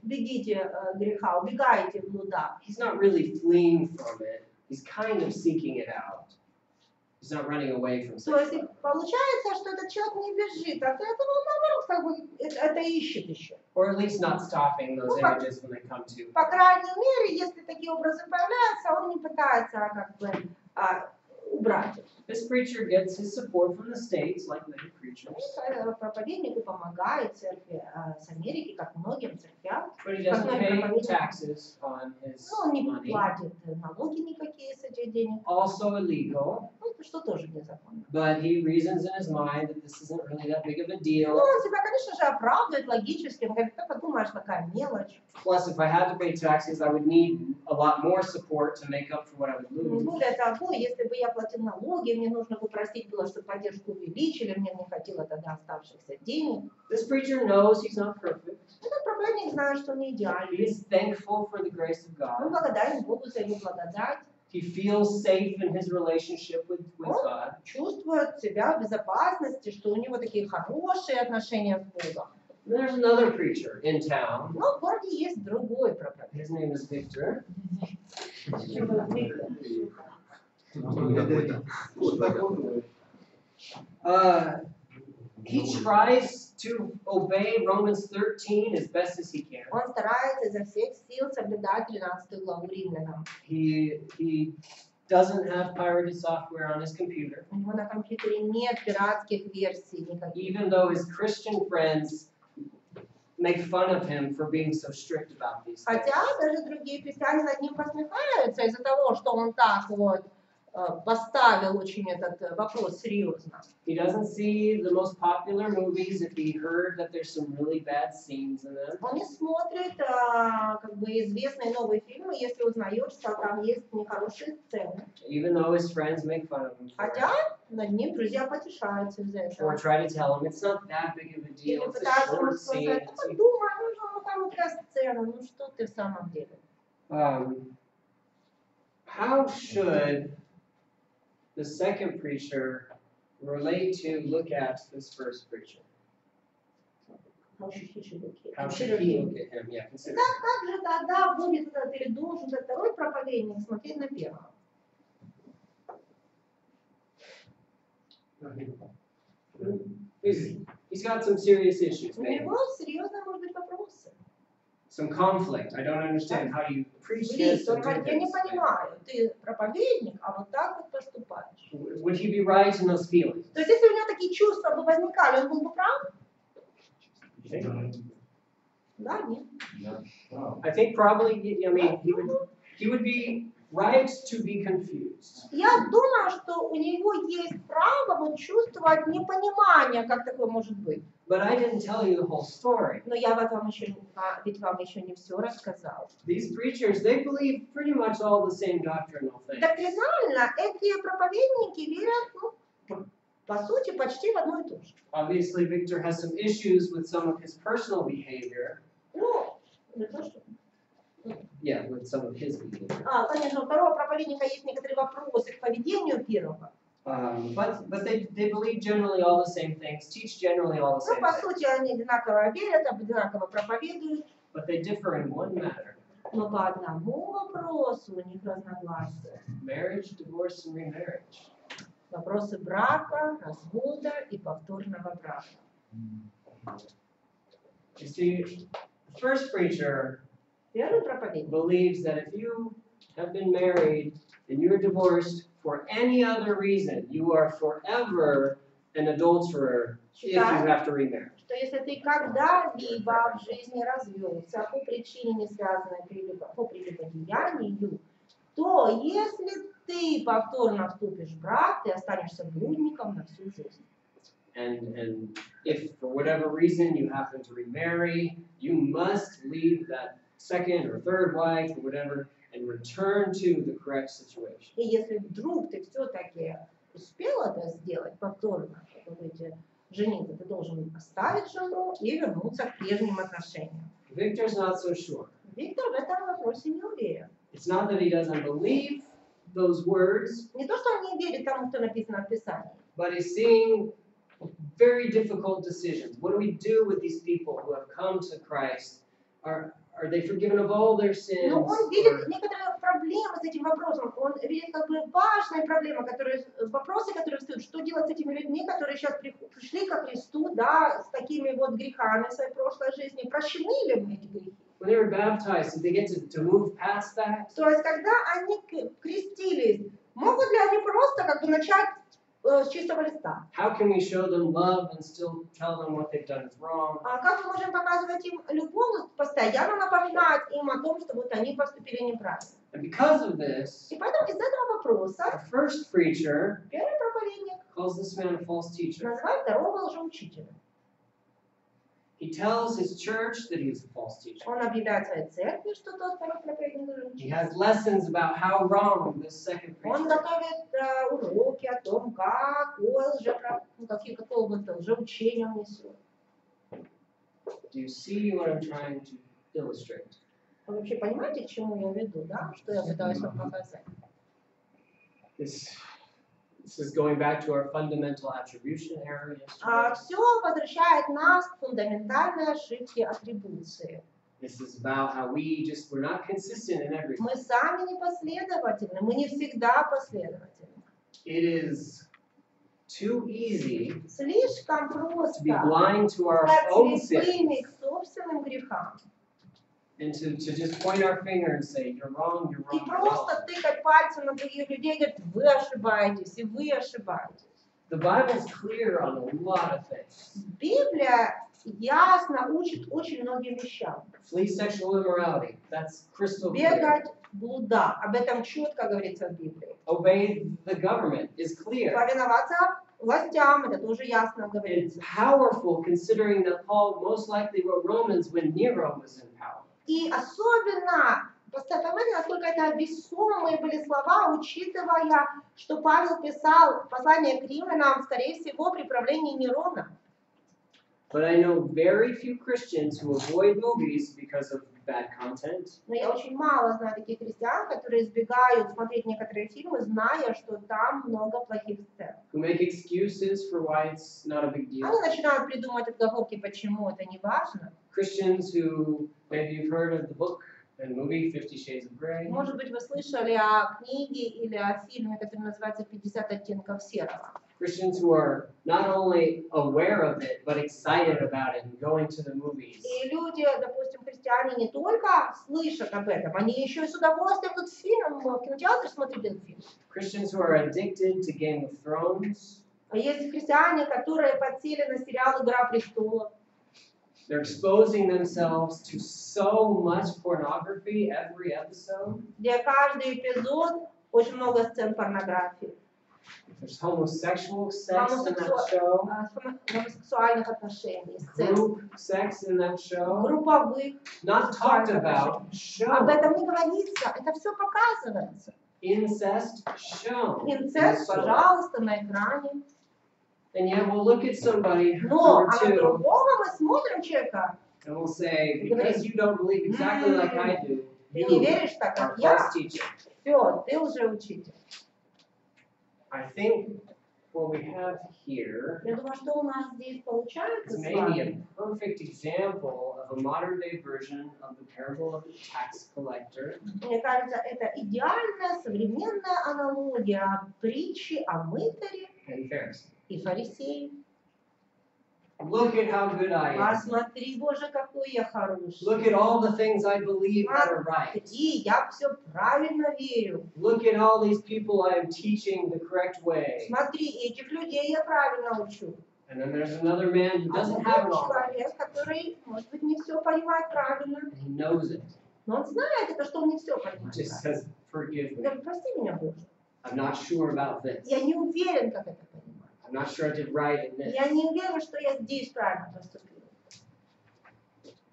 бегите греха, убегайте блуда. He's not really fleeing from it. He's kind of seeking it out. He's not running away from То есть sexual. получается, что этот человек не бежит от этого, он наоборот как бы это ищет еще. Or at least not stopping those images when they come to. По крайней мере, если такие образы появляются, он не пытается как бы убрать их. This preacher gets his support from the States, like many preachers. Проповеднику помогает церкви с Америки, как многим церквям. But he doesn't pay taxes on his Но он не money. платит налоги никакие с этих денег, Also illegal. что тоже незаконно. But he reasons in his mind that this isn't really that big of a Ну, deal. он себя, конечно же, оправдывает логически. Он говорит, ты подумаешь, какая мелочь. Plus, if I had to pay taxes, I would need a lot more support to make up for what I would lose. Более того, если бы я платил налоги, мне нужно попросить было, чтобы поддержку увеличили, мне не хватило тогда оставшихся денег. This preacher knows he's not perfect. Этот проповедник знает, что он не He идеальный. is thankful for the grace of Он God. благодарен Богу за его благодать. He feels safe in his relationship with God. Чувствует себя в безопасности, что у него такие хорошие отношения с Богом. There's another preacher in town. Но в городе есть другой проповедник. His name is Victor. He tries to obey Romans 13 as best as he can. Он старается изо всех сил соблюдать 13 главу Римлянам. He doesn't have pirated software on his computer, У него на компьютере нет пиратских версий никаких. even though his Christian friends make fun of him for being so strict about these things. Хотя даже другие христиане над ним посмехаются из-за того, что он так вот поставил очень этот вопрос серьезно. He doesn't see the most popular movies if he heard that there's some really bad scenes in them. Он не смотрит как бы известные новые фильмы, если узнает, что там есть нехорошие сцены. Even though his friends make fun of him for Хотя it, над ним друзья потешаются из-за этого. or try to tell him it's not that big of a Или deal, it's a пытаются ему short scene. сказать, ну подумай, ну там вот такая сцена, ну что ты в самом деле. How should the second preacher relate to look at this first preacher? How should he look at him? Yeah, consider. Как же тогда будет этот, или должен этот второй проповедник смотреть на первого? He's got some serious issues, У maybe. него серьезные, может быть, вопросы. some conflict. I don't understand how you preach Злись. this Он and do говорит, я не this. понимаю, ты проповедник, а вот так вот поступаешь. Would he be right in those feelings? То есть, если у него такие чувства бы возникали, он был бы прав? Да, нет. I think probably, I mean, he would be right to be confused. Я думаю, что у него есть право вот чувствовать непонимание, как такое может быть. But I didn't tell you the whole story. Но я вам еще, ведь вам еще не все рассказал. These preachers, they believe pretty much all the same doctrinal things. Доктринально эти проповедники верят, ну, по сути, почти в одно и то же. Obviously, Victor has some issues with some of his personal behavior. Ну, не то, что... Yeah, with some of his behavior. Конечно, у второго проповедника есть некоторые вопросы к поведению первого. But they believe generally all the same things, teach generally all the Ну, same по things. сути, они одинаково верят, одинаково проповедуют. But they differ in one matter. Но по одному вопросу у них разногласия. Marriage, divorce, and remarriage. Вопросы брака, развода и повторного брака. You see, the first preacher Первый проповедник believes that if you have been married and you're divorced for any other reason, you are forever an adulterer if you have to remarry. что если ты когда-либо в жизни развелся по причине, не связанной по прелюбодеянию, то если ты повторно вступишь в брак, ты останешься блудником на всю жизнь. And if for whatever reason you happen to remarry, you must leave that second or third wife or whatever and return to the correct situation. И если вдруг ты все-таки успел это сделать повторно, чтобы выйти жениться, ты должен оставить жену и вернуться к прежним отношениям. Victor's not so sure. Виктор в этом вопросе не уверен. It's not that he doesn't believe those words, Не то, что он не верит тому, что написано в Писании, but he's seeing very difficult decisions. What do we do with these people who have come to Christ? Are they forgiven of all their sins? но он видит некоторые проблемы с этим вопросом. Он видит как бы важные проблемы, вопросы, которые встают. Что делать с этими людьми, которые сейчас пришли ко Христу, да, с такими вот грехами своей прошлой жизни? Прощены ли мы эти грехи? When they were baptized, did they get to move past that? То есть, когда они крестились, могут ли они просто как бы начать с чистого листа? How can we show them love and still tell them what they've done is wrong? А как мы можем показывать им любовь, постоянно напоминать им о том, что вот они поступили неправильно? And because of this, И поэтому из этого вопроса our first preacher первый проповедник calls this man a false teacher. называет второго лжеучителя. He tells his church that he's a false teacher. Он объявляет своей церкви, что тот второй проповедник He лжеучитель. has lessons about how wrong this second Он preacher is. готовит уроки о том, какого бы лжеучения он несет. Do you see what I'm trying to illustrate? Вы вообще понимаете, к чему я веду, да? Что я пытаюсь вам показать? This is going back to our fundamental attribution error yesterday. Все возвращает нас к фундаментальной ошибке атрибуции. This is about how we're not consistent in everything. Мы сами непоследовательны, мы не всегда последовательны. It is too easy Слишком to be просто blind to our стать own слепыми sins к собственным грехам. and to just point our finger and say, you're wrong, you're И wrong, you're просто wrong. тыкать пальцем на других людей и говорить, вы ошибаетесь, и вы ошибаетесь. The Bible's clear on a lot of things. Библия ясно учит очень многим вещам. Flee sexual immorality. That's crystal clear. Бегать, блуда. Об этом четко говорится в Библии. Obey the government is clear. Повиноваться властям, это тоже ясно It's говорится. powerful considering that Paul most likely wrote Romans when Nero was in power. И особенно, понимаете, насколько это весомые были слова, учитывая, что Павел писал послание к римлянам, скорее всего, при правлении Нерона. But I know very few Christians who avoid movies because of bad content. Но я очень мало знаю таких христиан, которые избегают смотреть некоторые фильмы, зная, что там много плохих сцен. Who make excuses for why it's not a big deal. Они начинают придумывать отговорки, почему это не важно. Christians who, maybe you've heard of the book and movie 50 Shades of Grey. Может быть, вы слышали о книге или о фильме, который называется «50 оттенков серого». Christians who are not only aware of it, but excited about it and going to the movies. И люди, допустим, христиане не только слышат об этом, они еще и с удовольствием идут в фильм, в кинотеатр смотрят этот фильм. Christians who are addicted to Game of Thrones. А есть христиане, которые подсели на сериал «Игра престолов». They're exposing themselves to so much pornography every episode. Где каждый эпизод очень много сцен порнографии. There's homosexual sex in that show. Гомосексуальных отношений, сцен. Group sex in that show. Групповых. Not talked about. Об Show. этом не говорится, это все показывается. Incest shown. Инцест, пожалуйста, на экране. And yet we'll look at somebody Но, or а на two другого мы смотрим человека. and we'll say, because you don't believe exactly like I do, Ты не you веришь так, are как я. false teacher. Все, ты уже учитель. I think what we have here Я думаю, что у нас здесь получается is с maybe вами. a perfect example of a modern day version of the parable of the tax collector. Мне кажется, это идеальная современная аналогия притчи о мытаре And Pharisee. и фарисее. Look at how good I am. Посмотри, Боже, какой я хороший. Look at all the things I believe that are right. Смотри, я все правильно верю. Look at all these people I am teaching the correct way. Смотри, этих людей я правильно учу. And then there's another man who А doesn't другой have it all right. человек, который, может быть, не все понимает правильно, And he knows it. но он знает это, что он не все He понимает. just правильно. says, forgive Он me. говорит, прости меня, Боже. I'm not sure about this. Я не уверен, как это понимать. I'm not sure I did right in this. Я не уверен, что я здесь правильно поступил.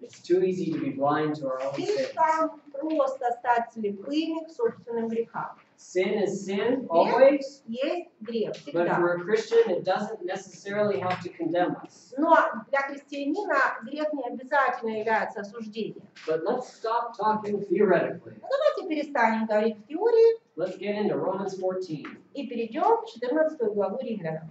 It's too easy to be blind to our own sins. Слишком просто стать слепыми к собственным грехам. Sin is sin, always. Есть грех, But всегда. for a Christian, it doesn't necessarily have to condemn us. Но для христианина грех не обязательно является осуждением. But let's stop talking theoretically. Ну, давайте перестанем говорить в теории Let's get into Romans 14. и перейдем в 14 главу Римлянам.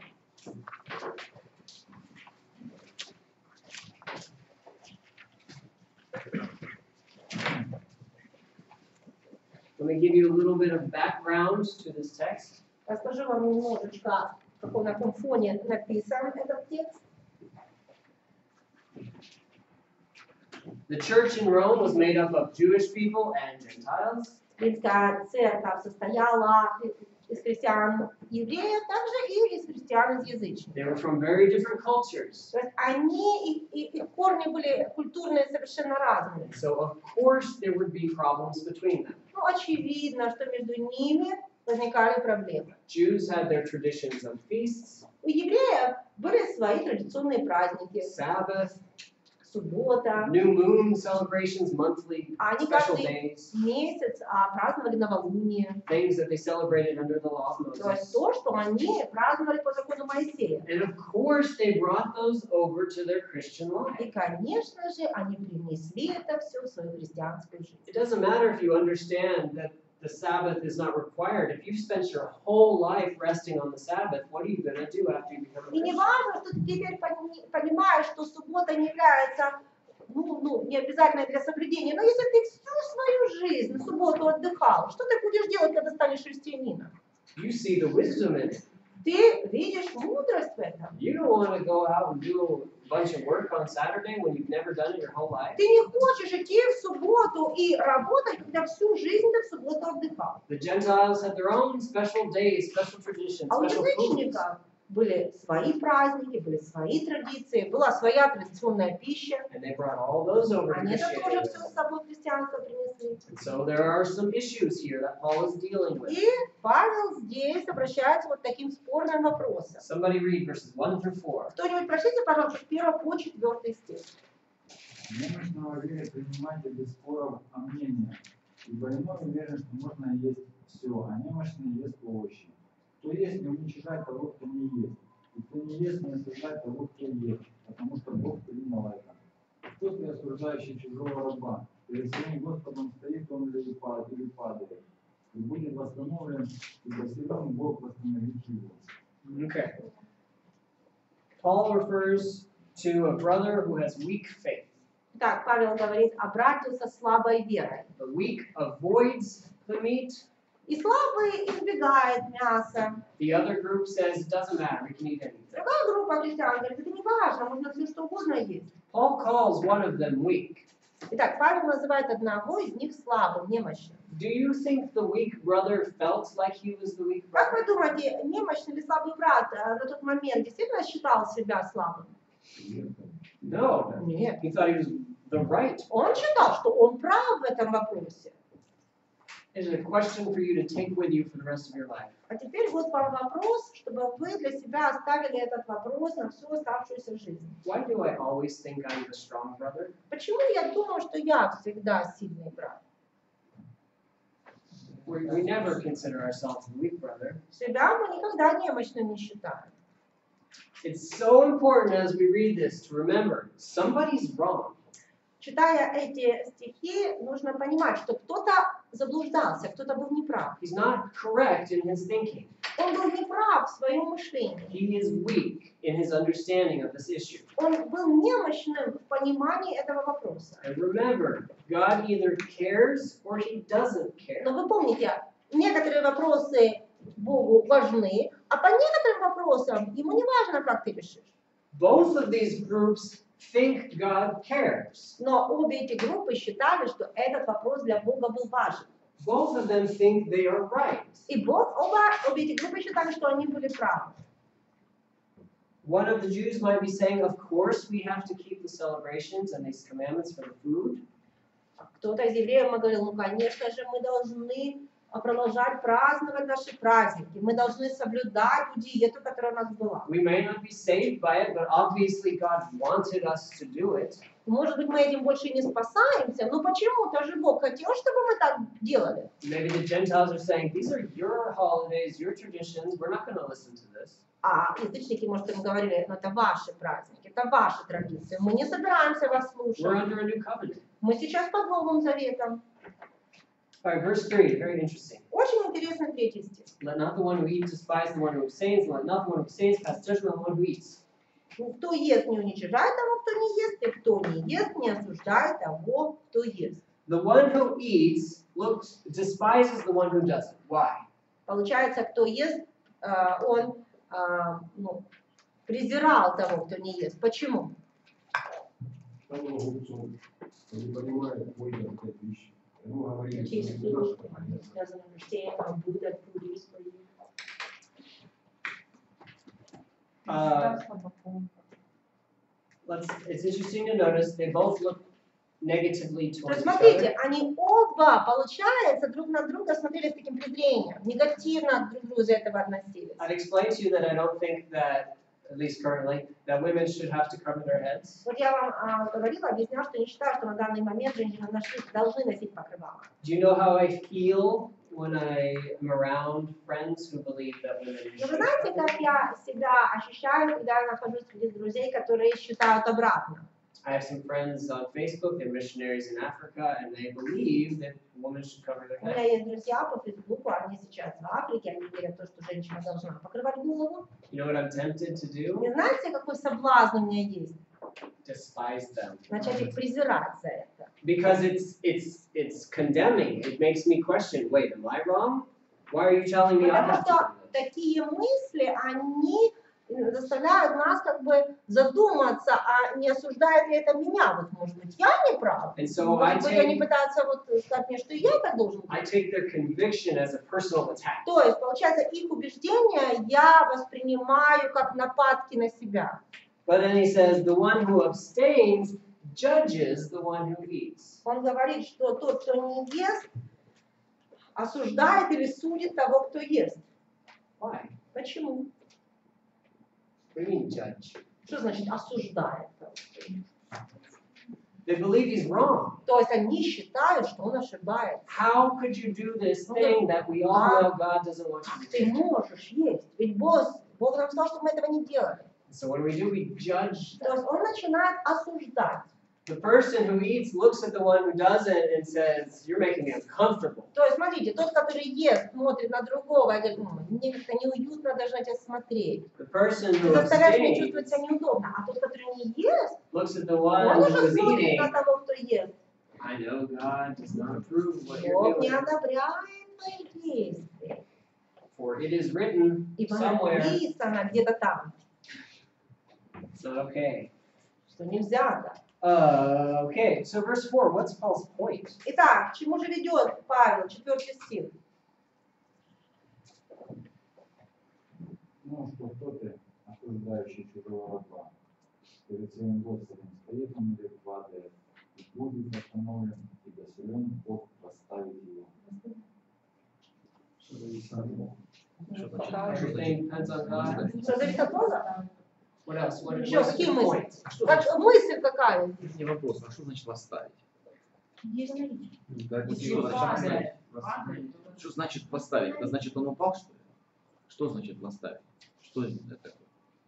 Let me give you a little bit of background to this text. Расскажу вам немножечко, на каком фоне написан этот текст. The church in Rome was made up of Jewish people and Gentiles. Римская церковь состояла из христиан евреев, также и из христиан из язычников. They were from very different cultures. То есть они, их корни были культурные совершенно разные. So of course there would be problems between them. Ну, очевидно, что между ними возникали проблемы. Jews had their traditions of feasts, У евреев были свои традиционные праздники. Sabbath, Суббота. new moon celebrations, monthly Они special каждый days, месяц праздновали новолуние. things that they celebrated under the law of То есть Moses. то, что они праздновали по закону Моисея. And of course they brought those over to their Christian life. И, конечно же, они принесли это все в свою христианскую жизнь. It doesn't matter if you understand that the Sabbath is not required. If you've spent your whole life resting on the Sabbath, what are you going to do after you become a И не Christian? важно, что ты теперь понимаешь, что суббота не является, не обязательной для соблюдения, но если ты всю свою жизнь в субботу отдыхал, что ты будешь делать, когда станешь христианином? You see the wisdom in it. Ты видишь мудрость в этом. You don't want to go out and do a bunch of work on Saturday when you've never done it your whole life. Ты не хочешь идти в субботу и работать, когда всю жизнь ты в субботу отдыхал. The Gentiles had their own special days, special traditions, А у special foods. язычников были свои праздники, были свои традиции, была своя традиционная пища. And they brought all those over to Они это тоже Christianity. все с собой в христианство принесли. And so there are some issues here that Paul is dealing with. И Павел здесь обращается вот к таким спорным вопросам. Somebody read verses 1 through 4. Кто-нибудь прочтите, пожалуйста, с 1 по 4 стих. Немощно во время принимайте без споров о мнениях, ибо иной уверен, что можно есть все, а немощный ест овощи. Кто есть, не уничижает того, кто не ест, и кто не ест, не осуждает того, кто ест, потому что Бог принял это. Кто ты, осуждающий чужого раба? Перед своим Господом стоит он или падает, и будет восстановлен, ибо силен Бог восстановит его. Okay. Paul refers to a brother who has weak faith. Так, Павел говорит о брате со слабой верой. The weak avoids the meat, И слабый избегает мяса. The other group says it doesn't matter, we can eat anything. Другая группа христиан говорит, это не важно, можно все что угодно есть. Paul calls one of them weak. Итак, Павел называет одного из них слабым, немощным. Do you think the weak brother felt like he was the weak Как brother? вы думаете, немощный или слабый брат на тот момент действительно считал себя слабым? No. Нет. He thought he was the right. Он считал, что он прав в этом вопросе. It's a question for you to take with you for the rest of your life. А теперь вот вам вопрос, чтобы вы для себя оставили этот вопрос на всю оставшуюся жизнь. Why do I always think I'm the strong brother? Почему я думаю, что я всегда сильный брат? We never consider ourselves the weak brother. Себя мы никогда немощным не считаем. It's so important as we read this to remember somebody's wrong. Читая эти стихи, нужно понимать, что кто-то заблуждался, кто-то был неправ. He's not correct in his thinking. Он был неправ в своем мышлении. He is weak in his understanding of this issue. Он был немощным в понимании этого вопроса. And remember, God either cares or he doesn't care. Но вы помните, некоторые вопросы Богу важны, а по некоторым вопросам ему не важно, как ты решишь. Both of these groups think God cares. Но обе эти группы считали, что этот вопрос для Бога был важен. Both of them think they are right. И обе эти группы считали, что они были правы. One of the Jews might be saying, of course we have to keep the celebrations and these commandments for the food. Кто-то из евреев говорил, ну, конечно же, мы должны продолжать праздновать наши праздники. Мы должны соблюдать ту диету, которая у нас была. We may not be saved by it, but obviously God wanted us to do it. Может быть, мы этим больше не спасаемся, но почему-то же Бог хотел, чтобы мы так делали. Maybe the Gentiles are saying, these are your holidays, your traditions, we're not going to listen to this. А язычники, может, им говорили, ну, это ваши праздники, это ваши традиции. Мы не собираемся вас слушать. We're under a new covenant. Мы сейчас под Новым Заветом. All right, verse 3, very interesting. Очень интересный 3 стих. Let not the one who eats despise the one who abstains, let not the one who abstains pass judgment on the one who eats. Кто ест, не уничижает того, кто не ест, и кто не ест, не осуждает того, кто ест. The one who eats despises the one who doesn't. Why? Получается, кто ест, он презирал того, кто не ест. Почему? Не понимает пользу от этой вещи. Ему говорили, Через что это Библию наше понятие. doesn't understand how good that food is for you. It's interesting to notice they both look negatively То towards есть, each смотрите, other. они оба, получается, друг на друга смотрели с таким презрением, негативно друг к другу из-за этого относились. I'd explain to you that I don't think that, at least currently, that women should have to cover their heads. Вот я вам говорила, объясняла, что не считаю, что на данный момент женщины должны носить покрывало. Do you know how I feel when I am around friends who believe that women Но вы should? знаете, как я себя ощущаю, когда я нахожусь среди друзей, которые считают обратно? I have some friends on Facebook, they're missionaries in Africa, and they believe that women should cover their У меня heads. есть друзья по Фейсбуку, они сейчас в Африке, они верят в то, что женщина должна покрывать голову. You know what I'm tempted to do? И знаете, какой соблазн у меня есть? Despise them. Начать их презирать за это. Because it's condemning. It makes me question, wait, am I wrong? Why are you telling me Потому I'm что wrong? такие мысли, они заставляют нас как бы задуматься, а не осуждает ли это меня? Вот, может быть, я не прав? And so I Может быть, они take пытаются вот сказать мне, что я так должен быть? their conviction as a personal attack. То есть, получается, их убеждения я воспринимаю как нападки на себя. But then he says, the one who abstains judges the one who eats. Он говорит, что тот, кто не ест, осуждает или судит того, кто ест. Why? Почему? What do you mean judge? Что значит осуждает того, кто ест? They believe he's wrong. То есть они считают, что он ошибается. How could you do this thing that we all know God doesn't want you Как to ты do? можешь есть? Ведь Бог нам сказал, чтобы мы этого не делали. So what do? We judge То them. есть он начинает осуждать. The person who eats looks at the one who doesn't and says, you're making me uncomfortable. То есть, смотрите, тот, который ест, смотрит на другого и говорит, мне как-то неуютно даже на тебя смотреть. The person Ты who заставляешь меня abstains чувствовать себя неудобно. А тот, который не ест, looks at the он one who уже is смотрит на eating. того, кто ест. I know God does not approve of what Бог you're не doing. одобряет своих действий. For it is written Ибо somewhere, написано где-то там, it's not okay. что нельзя так. Okay, so verse 4, what's Paul's point? Итак, к чему же ведет Павел, 4 стих? Ну, что кто-то, осуждающий чужого раба, перед своим Господом стоит он или падает, и будет остановлен, ибо силен Бог восставить его. Everything depends on God. Что зависит от Бога? What else? Еще What's какие the мысли? point? Как, мысль какая? Не вопрос, а что значит восставить? Что значит восставить? Это значит он упал, что ли? Что значит восставить? Что это такое?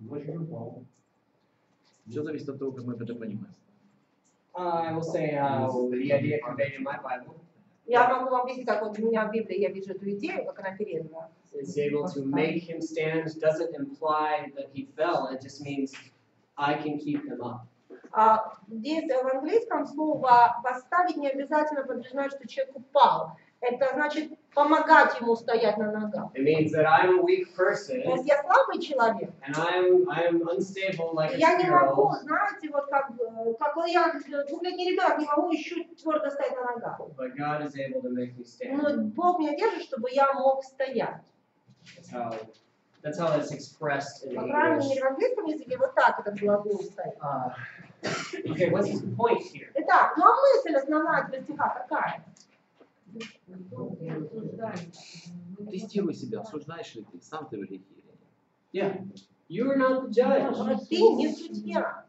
Значит, упал. Все зависит от того, как мы это понимаем. I will say how the idea conveyed in my Bible Я могу вам объяснить, как вот у меня в Библии я вижу эту идею, как она передана. is able to make him stand doesn't imply that he fell. It just means I can keep him up. Здесь в английском слово «восставить» не обязательно подразумевает, что человек упал. Это значит помогать ему стоять на ногах. It means that I'm a weak person То есть я слабый человек, and I'm unstable like a и я не могу, 2-year-old. знаете, вот как я двухлетний ребенок, не могу еще твердо стоять на ногах. But God is able to make me stand. Но Бог меня держит, чтобы я мог стоять. That's how it's expressed in По крайней English. мере, в английском языке вот так этот глагол стоит. Okay, what's his point here? Итак, ну а мысль основная этого стиха какая? Тестируй себя, осуждаешь ли ты, сам ты в грехе или нет. Yeah, you are not the judge. Ты не судья.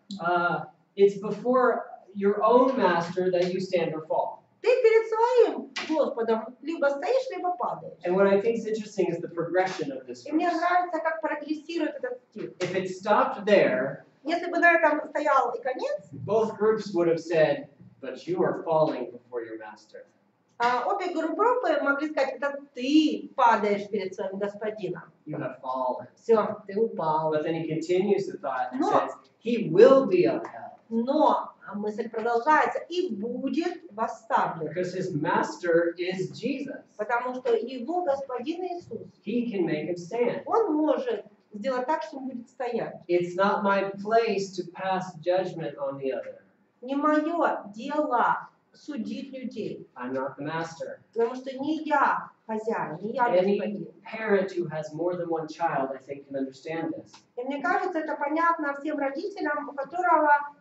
It's before your own master that you stand or fall. Ты перед своим Господом либо стоишь, либо падаешь. And what I think is interesting is the progression of this И мне verse. нравится, как прогрессирует этот стих. If it stopped there, Если бы на этом стоял и конец, both groups would have said, but you are falling before your master. обе группы могли сказать, это ты падаешь перед своим господином. You have fallen. Все, ты упал. But then he continues the thought and No. says, he will be upheld. Но мысль продолжается и будет восставлен. Because his master is Jesus. Потому что его господин Иисус, He can make him stand. он может сделать так, что он будет стоять. It's not my place to pass judgment on the other. Не мое дело судить людей. I'm not the master. Потому что не я хозяин, не я Any господин. parent who has more than one child, I think, can understand this. И мне кажется, это понятно всем родителям, у которых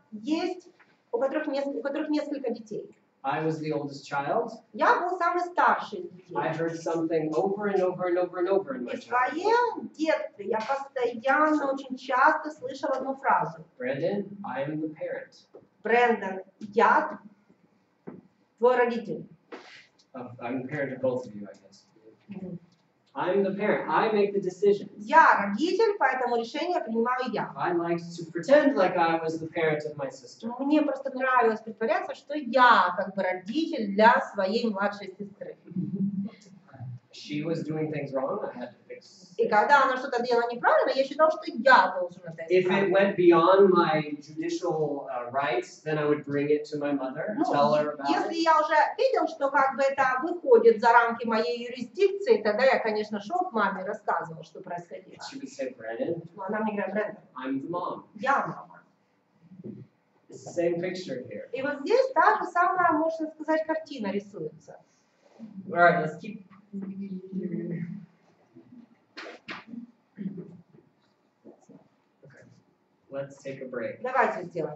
несколько детей. I was the oldest child. Я был самый старший из детей. I heard something over and over and over and over in my И в childhood. своем детстве я постоянно, очень часто слышала одну фразу. Brandon, I am the parent. Брэндон, я твой родитель. I'm the parent of both of you, I guess. I'm the parent. I make the decisions. Я родитель, поэтому решение принимаю я. I liked to pretend like I was the parent of my sister. Мне просто нравилось притворяться, что я как бы родитель для своей младшей сестры. She was doing things wrong. I had to fix. И когда она что-то делала неправильно, я считал, что я должен это If it исправить. went beyond my judicial rights, then I would bring it to my mother, tell her about Если it. я уже видел, что как бы это выходит за рамки моей юрисдикции, тогда я, конечно, шел к маме и рассказывал, что происходило. She would say, Brandon, Но она мне говорит, Брэндон, I'm the mom. я мама. It's the same picture here. И вот здесь та же самая, можно сказать, картина рисуется. All right, let's keep. Let's take a break. Давайте сделаем.